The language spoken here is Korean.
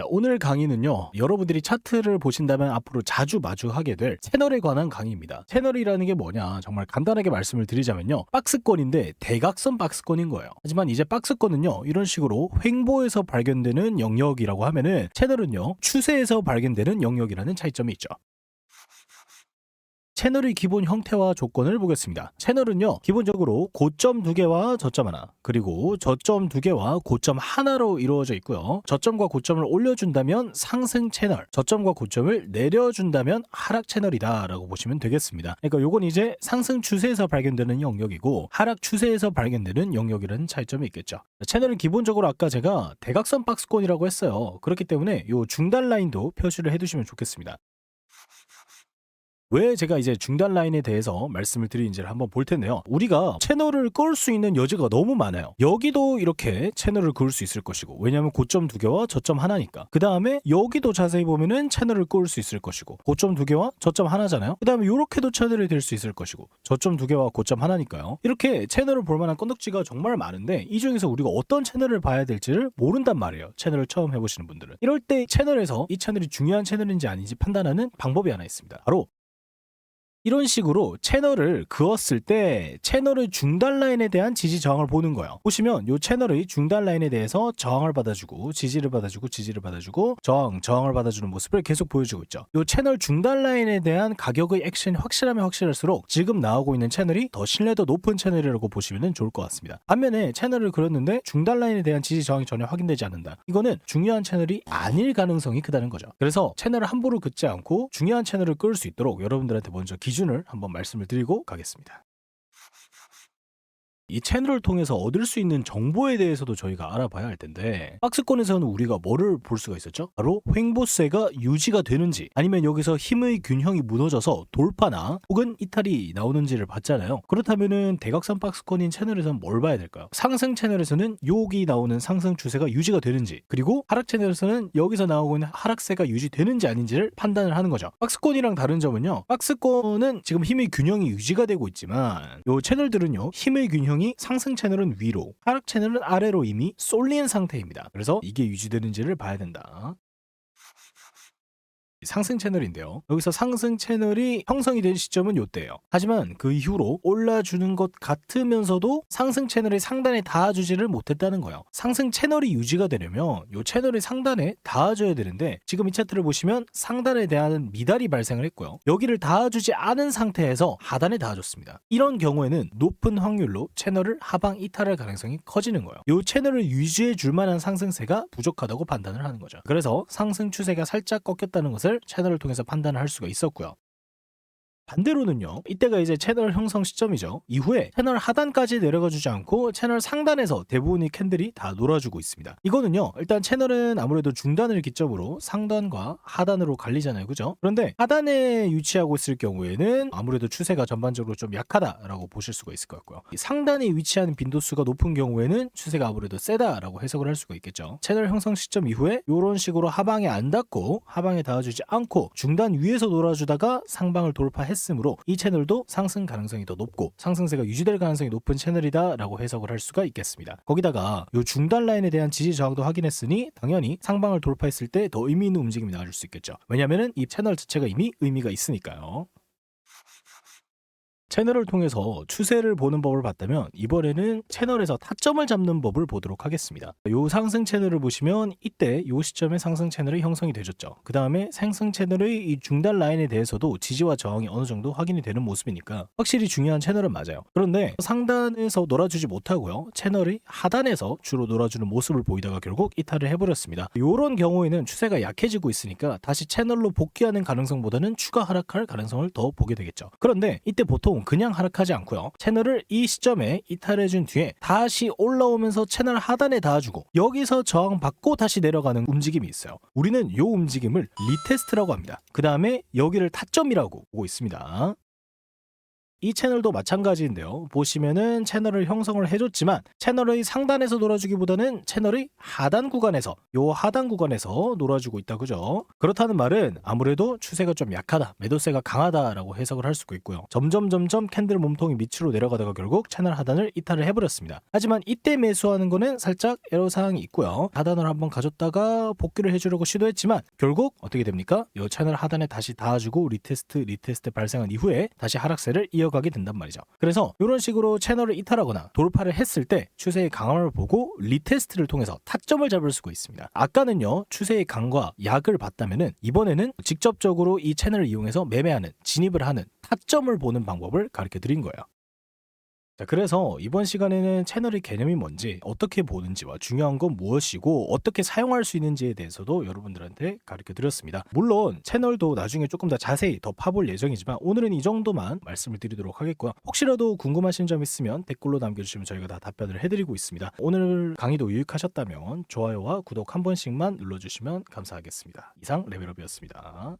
자, 오늘 강의는요, 여러분들이 차트를 보신다면 앞으로 자주 마주하게 될 채널에 관한 강의입니다. 채널이라는 게 뭐냐, 정말 간단하게 말씀을 드리자면요, 박스권인데 대각선 박스권인 거예요. 하지만 이제 박스권은요, 이런 식으로 횡보에서 발견되는 영역이라고 하면은 채널은요, 추세에서 발견되는 영역이라는 차이점이 있죠. 채널의 기본 형태와 조건을 보겠습니다. 채널은요, 기본적으로 고점 2개와 저점 하나, 그리고 저점 2개와 고점 하나로 이루어져 있고요. 저점과 고점을 올려준다면 상승 채널, 저점과 고점을 내려준다면 하락 채널이다 라고 보시면 되겠습니다. 그러니까 요건 이제 상승 추세에서 발견되는 영역이고 하락 추세에서 발견되는 영역이라는 차이점이 있겠죠. 채널은 기본적으로 아까 제가 대각선 박스권이라고 했어요. 그렇기 때문에 요 중단 라인도 표시를 해두시면 좋겠습니다. 왜 제가 이제 중단 라인에 대해서 말씀을 드리는지를 한번 볼 텐데요. 우리가 채널을 끌 수 있는 여지가 너무 많아요. 여기도 이렇게 채널을 그을 수 있을 것이고, 왜냐하면 고점 2개와 저점 하나니까. 그 다음에 여기도 자세히 보면은 채널을 끌 수 있을 것이고, 고점 2개와 저점 하나잖아요. 그 다음에 이렇게도 채널이 될 수 있을 것이고, 저점 2개와 고점 하나니까요. 이렇게 채널을 볼 만한 건덕지가 정말 많은데, 이 중에서 우리가 어떤 채널을 봐야 될지를 모른단 말이에요. 채널을 처음 해보시는 분들은. 이럴 때 채널에서 이 채널이 중요한 채널인지 아닌지 판단하는 방법이 하나 있습니다. 바로 이런 식으로 채널을 그었을 때 채널의 중단 라인에 대한 지지 저항을 보는 거예요. 보시면 이 채널의 중단 라인에 대해서 저항을 받아주고 지지를 받아주고 지지를 받아주고 저항을 받아주는 모습을 계속 보여주고 있죠. 이 채널 중단 라인에 대한 가격의 액션이 확실하면 확실할수록 지금 나오고 있는 채널이 더 신뢰도 높은 채널이라고 보시면 좋을 것 같습니다. 반면에 채널을 그렸는데 중단 라인에 대한 지지 저항이 전혀 확인되지 않는다. 이거는 중요한 채널이 아닐 가능성이 크다는 거죠. 그래서 채널을 함부로 긋지 않고 중요한 채널을 끌 수 있도록 여러분들한테 먼저 기준을 한번 말씀을 드리고 가겠습니다. 이 채널을 통해서 얻을 수 있는 정보에 대해서도 저희가 알아봐야 할 텐데, 박스권에서는 우리가 뭐를 볼 수가 있었죠? 바로 횡보세가 유지가 되는지, 아니면 여기서 힘의 균형이 무너져서 돌파나 혹은 이탈이 나오는지를 봤잖아요. 그렇다면은 대각선 박스권인 채널에서는 뭘 봐야 될까요? 상승 채널에서는 여기 나오는 상승 추세가 유지가 되는지, 그리고 하락 채널에서는 여기서 나오고 있는 하락세가 유지되는지 아닌지를 판단을 하는 거죠. 박스권이랑 다른 점은요, 박스권은 지금 힘의 균형이 유지가 되고 있지만 이 채널들은요, 힘의 균형이 상승 채널은 위로, 하락 채널은 아래로 이미 쏠린 상태입니다. 그래서 이게 유지되는지를 봐야 된다. 상승 채널인데요. 여기서 상승 채널이 형성이 된 시점은 이때예요. 하지만 그 이후로 올라주는 것 같으면서도 상승 채널의 상단에 닿아주지를 못했다는 거예요. 상승 채널이 유지가 되려면 이 채널의 상단에 닿아줘야 되는데, 지금 이 차트를 보시면 상단에 대한 미달이 발생을 했고요. 여기를 닿아주지 않은 상태에서 하단에 닿아줬습니다. 이런 경우에는 높은 확률로 채널을 하방 이탈할 가능성이 커지는 거예요. 이 채널을 유지해 줄 만한 상승세가 부족하다고 판단을 하는 거죠. 그래서 상승 추세가 살짝 꺾였다는 것을 채널을 통해서 판단을 할 수가 있었고요. 반대로는요, 이때가 이제 채널 형성 시점이죠. 이후에 채널 하단까지 내려가 주지 않고 채널 상단에서 대부분의 캔들이 다 놀아주고 있습니다. 이거는요, 일단 채널은 아무래도 중단을 기점으로 상단과 하단으로 갈리잖아요, 그죠? 그런데 하단에 위치하고 있을 경우에는 아무래도 추세가 전반적으로 좀 약하다라고 보실 수가 있을 것 같고요. 상단에 위치하는 빈도수가 높은 경우에는 추세가 아무래도 세다라고 해석을 할 수가 있겠죠. 채널 형성 시점 이후에 이런 식으로 하방에 안 닿고 하방에 닿아주지 않고 중단 위에서 놀아주다가 상방을 돌파했으므로 이 채널도 상승 가능성이 더 높고 상승세가 유지될 가능성이 높은 채널이다 라고 해석을 할 수가 있겠습니다. 거기다가 이 중단 라인에 대한 지지 저항도 확인했으니 당연히 상방을 돌파했을 때 더 의미 있는 움직임이 나와줄 수 있겠죠. 왜냐하면 이 채널 자체가 이미 의미가 있으니까요. 채널을 통해서 추세를 보는 법을 봤다면 이번에는 채널에서 타점을 잡는 법을 보도록 하겠습니다. 이 상승 채널을 보시면 이때 이 시점에 상승 채널이 형성이 되셨죠. 그 다음에 상승 채널의 이 중단 라인에 대해서도 지지와 저항이 어느 정도 확인이 되는 모습이니까 확실히 중요한 채널은 맞아요. 그런데 상단에서 놀아주지 못하고요, 채널이 하단에서 주로 놀아주는 모습을 보이다가 결국 이탈을 해버렸습니다. 이런 경우에는 추세가 약해지고 있으니까 다시 채널로 복귀하는 가능성보다는 추가 하락할 가능성을 더 보게 되겠죠. 그런데 이때 보통 그냥 하락하지 않고요, 채널을 이 시점에 이탈해준 뒤에 다시 올라오면서 채널 하단에 닿아주고 여기서 저항받고 다시 내려가는 움직임이 있어요. 우리는 이 움직임을 리테스트라고 합니다. 그 다음에 여기를 타점이라고 보고 있습니다. 이 채널도 마찬가지인데요. 보시면은 채널을 형성을 해줬지만 채널의 상단에서 놀아주기보다는 채널의 하단 구간에서 놀아주고 있다, 그죠? 그렇다는 말은 아무래도 추세가 좀 약하다, 매도세가 강하다라고 해석을 할 수가 있고요. 점점 캔들 몸통이 밑으로 내려가다가 결국 채널 하단을 이탈을 해버렸습니다. 하지만 이때 매수하는 거는 살짝 애로사항이 있고요. 하단을 한번 가졌다가 복귀를 해주려고 시도했지만 결국 어떻게 됩니까? 이 채널 하단에 다시 닿아주고 리테스트 발생한 이후에 다시 하락세를 이어가게 된단 말이죠. 그래서 이런 식으로 채널을 이탈하거나 돌파를 했을 때 추세의 강함을 보고 리테스트를 통해서 타점을 잡을 수가 있습니다. 아까는요, 추세의 강과 약을 봤다면은 이번에는 직접적으로 이 채널을 이용해서 매매하는, 진입을 하는 타점을 보는 방법을 가르쳐 드린 거예요. 자, 그래서 이번 시간에는 채널의 개념이 뭔지, 어떻게 보는지와 중요한 건 무엇이고 어떻게 사용할 수 있는지에 대해서도 여러분들한테 가르쳐 드렸습니다. 물론 채널도 나중에 조금 더 자세히 더 파볼 예정이지만 오늘은 이 정도만 말씀을 드리도록 하겠고요. 혹시라도 궁금하신 점 있으면 댓글로 남겨주시면 저희가 다 답변을 해드리고 있습니다. 오늘 강의도 유익하셨다면 좋아요와 구독 한 번씩만 눌러주시면 감사하겠습니다. 이상 레벨업이었습니다.